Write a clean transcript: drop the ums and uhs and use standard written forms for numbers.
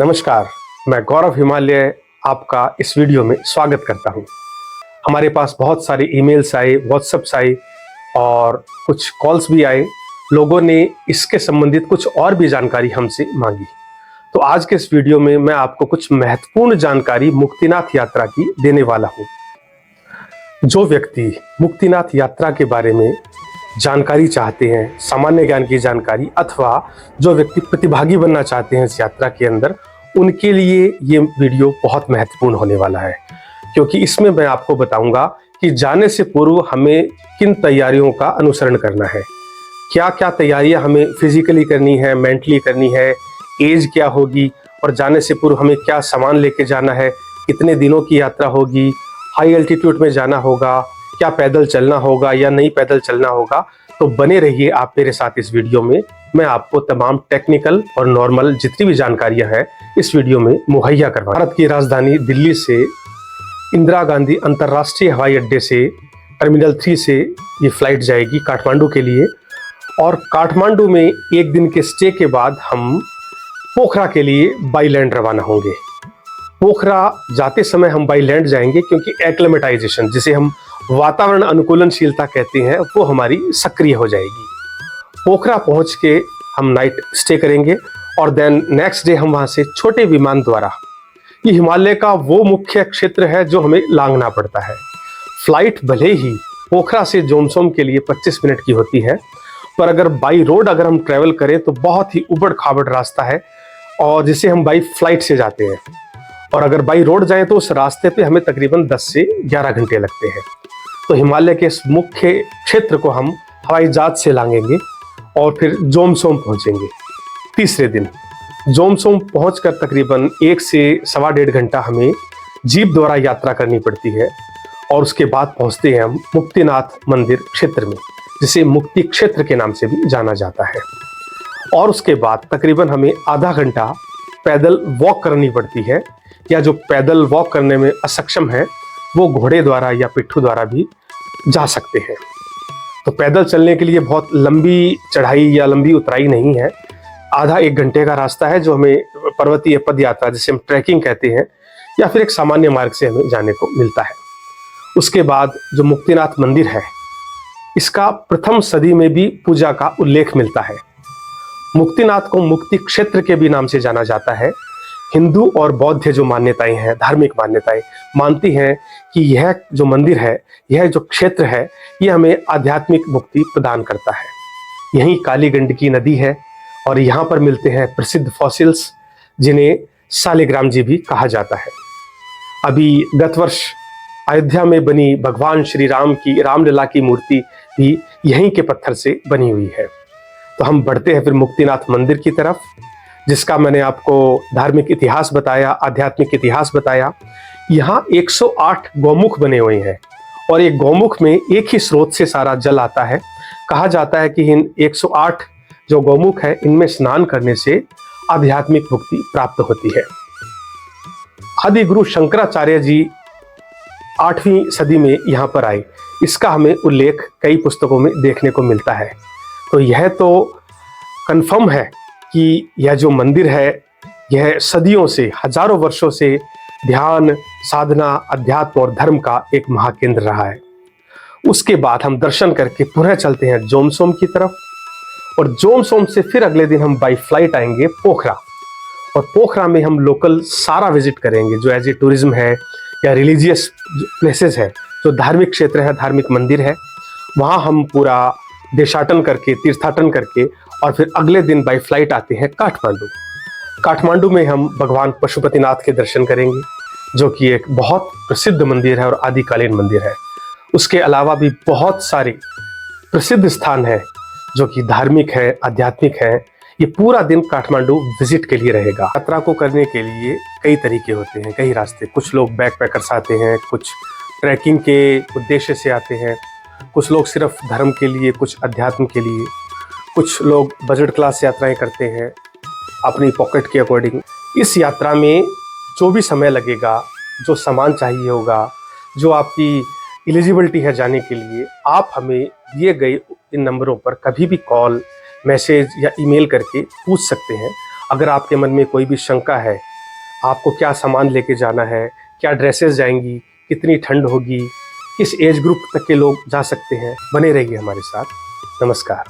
नमस्कार, मैं गौरव हिमालय आपका इस वीडियो में स्वागत करता हूं। हमारे पास बहुत सारे ईमेल्स आए, व्हाट्सएप्स आए और कुछ कॉल्स भी आए। लोगों ने इसके संबंधित कुछ और भी जानकारी हमसे मांगी। तो आज के इस वीडियो में मैं आपको कुछ महत्वपूर्ण जानकारी मुक्तिनाथ यात्रा की देने वाला हूं। जो व्यक्ति मुक्तिनाथ यात्रा के बारे में जानकारी चाहते हैं, सामान्य ज्ञान की जानकारी, अथवा जो व्यक्ति प्रतिभागी बनना चाहते हैं इस यात्रा के अंदर, उनके लिए ये वीडियो बहुत महत्वपूर्ण होने वाला है। क्योंकि इसमें मैं आपको बताऊंगा कि जाने से पूर्व हमें किन तैयारियों का अनुसरण करना है, क्या क्या तैयारियां हमें फिजिकली करनी है, मेंटली करनी है, एज क्या होगी और जाने से पूर्व हमें क्या सामान लेके जाना है, कितने दिनों की यात्रा होगी, हाई एल्टीट्यूड में जाना होगा, क्या पैदल चलना होगा या नहीं पैदल चलना होगा। तो बने रहिए आप मेरे साथ इस वीडियो में। मैं आपको तमाम टेक्निकल और नॉर्मल जितनी भी जानकारियां हैं इस वीडियो में मुहैया करवा। भारत की राजधानी दिल्ली से इंदिरा गांधी अंतर्राष्ट्रीय हवाई अड्डे से टर्मिनल 3 से ये फ्लाइट जाएगी काठमांडू के लिए, और काठमांडू में एक दिन के स्टे के बाद हम पोखरा के लिए बाई लैंड रवाना होंगे। पोखरा जाते समय हम बाई लैंड जाएंगे क्योंकि एक्लेमेटाइजेशन, जिसे हम वातावरण अनुकूलनशीलता कहते हैं, वो हमारी सक्रिय हो जाएगी। पोखरा पहुंच के हम नाइट स्टे करेंगे और देन नेक्स्ट डे हम वहां से छोटे विमान द्वारा, ये हिमालय का वो मुख्य क्षेत्र है जो हमें लांघना पड़ता है। फ्लाइट भले ही पोखरा से जोमसोम के लिए 25 मिनट की होती है, पर अगर बाई रोड अगर हम ट्रेवल करें तो बहुत ही उबड़ खाबड़ रास्ता है, और जिसे हम बाई फ्लाइट से जाते हैं। और अगर बाई रोड जाएं तो उस रास्ते पे हमें तकरीबन 10 से 11 घंटे लगते हैं। तो हिमालय के इस मुख्य क्षेत्र को हम हवाई जहाज से लांघेंगे और फिर जोमसोम पहुंचेंगे। तीसरे दिन जोमसोम पहुंचकर तकरीबन 1 से सवा डेढ़ घंटा हमें जीप द्वारा यात्रा करनी पड़ती है, और उसके बाद पहुंचते हैं हम मुक्तिनाथ मंदिर क्षेत्र में, जिसे मुक्ति क्षेत्र के नाम से भी जाना जाता है। और उसके बाद तकरीबन हमें आधा घंटा पैदल वॉक करनी पड़ती है, या जो पैदल वॉक करने में असक्षम है वो घोड़े द्वारा या पिट्ठू द्वारा भी जा सकते हैं। तो पैदल चलने के लिए बहुत लंबी चढ़ाई या लंबी उतराई नहीं है, आधा 1 घंटे का रास्ता है जो हमें पर्वतीय पद यात्रा, जिसे हम ट्रैकिंग कहते हैं, या फिर एक सामान्य मार्ग से हमें जाने को मिलता है। उसके बाद जो मुक्तिनाथ मंदिर है, इसका प्रथम सदी में भी पूजा का उल्लेख मिलता है। मुक्तिनाथ को मुक्ति क्षेत्र के भी नाम से जाना जाता है। हिंदू और बौद्ध जो मान्यताएं हैं, धार्मिक मान्यताएं मानती हैं कि यह जो मंदिर है, यह जो क्षेत्र है, यह हमें आध्यात्मिक मुक्ति प्रदान करता है। यहीं काली गंडकी नदी है और यहाँ पर मिलते हैं प्रसिद्ध फॉसिल्स, जिन्हें सालिग्राम जी भी कहा जाता है। अभी गत वर्ष अयोध्या में बनी भगवान श्री राम की रामलला की मूर्ति भी यहीं के पत्थर से बनी हुई है। तो हम बढ़ते हैं फिर मुक्तिनाथ मंदिर की तरफ, जिसका मैंने आपको धार्मिक इतिहास बताया, आध्यात्मिक इतिहास बताया। यहाँ 108 गौमुख बने हुए हैं, और एक गौमुख में एक ही स्रोत से सारा जल आता है। कहा जाता है कि इन 108 जो गौमुख है, इनमें स्नान करने से आध्यात्मिक मुक्ति प्राप्त होती है। आदि गुरु शंकराचार्य जी 8वीं सदी में यहाँ पर आए, इसका हमें उल्लेख कई पुस्तकों में देखने को मिलता है। तो यह तो कंफर्म है कि यह जो मंदिर है, यह सदियों से, हजारों वर्षों से ध्यान, साधना, अध्यात्म और धर्म का एक महाकेंद्र रहा है। उसके बाद हम दर्शन करके पुनः चलते हैं जोमसोम की तरफ, और जोमसोम से फिर अगले दिन हम बाई फ्लाइट आएंगे पोखरा, और पोखरा में हम लोकल सारा विजिट करेंगे जो एज ए टूरिज्म है, या रिलीजियस प्लेसेस है, जो धार्मिक क्षेत्र है, धार्मिक मंदिर है, वहाँ हम पूरा देशाटन करके, तीर्थाटन करके, और फिर अगले दिन बाई फ्लाइट आते हैं काठमांडू। काठमांडू में हम भगवान पशुपतिनाथ के दर्शन करेंगे, जो कि एक बहुत प्रसिद्ध मंदिर है और आदिकालीन मंदिर है। उसके अलावा भी बहुत सारे प्रसिद्ध स्थान हैं जो कि धार्मिक है, आध्यात्मिक है। ये पूरा दिन काठमांडू विजिट के लिए रहेगा। यात्रा को करने के लिए कई तरीके होते हैं, कई रास्ते। कुछ लोग बैकपैकर्स आते हैं, कुछ ट्रैकिंग के उद्देश्य से आते हैं, कुछ लोग सिर्फ धर्म के लिए, कुछ अध्यात्म के लिए, कुछ लोग बजट क्लास यात्राएं करते हैं अपनी पॉकेट के अकॉर्डिंग। इस यात्रा में जो भी समय लगेगा, जो सामान चाहिए होगा, जो आपकी एलिजिबिलिटी है जाने के लिए, आप हमें दिए गए इन नंबरों पर कभी भी कॉल, मैसेज या ईमेल करके पूछ सकते हैं। अगर आपके मन में कोई भी शंका है, आपको क्या सामान लेके जाना है, क्या ड्रेसेस जाएंगी, कितनी ठंड होगी, किस एज ग्रुप तक के लोग जा सकते हैं, बने रहिए हमारे साथ। नमस्कार।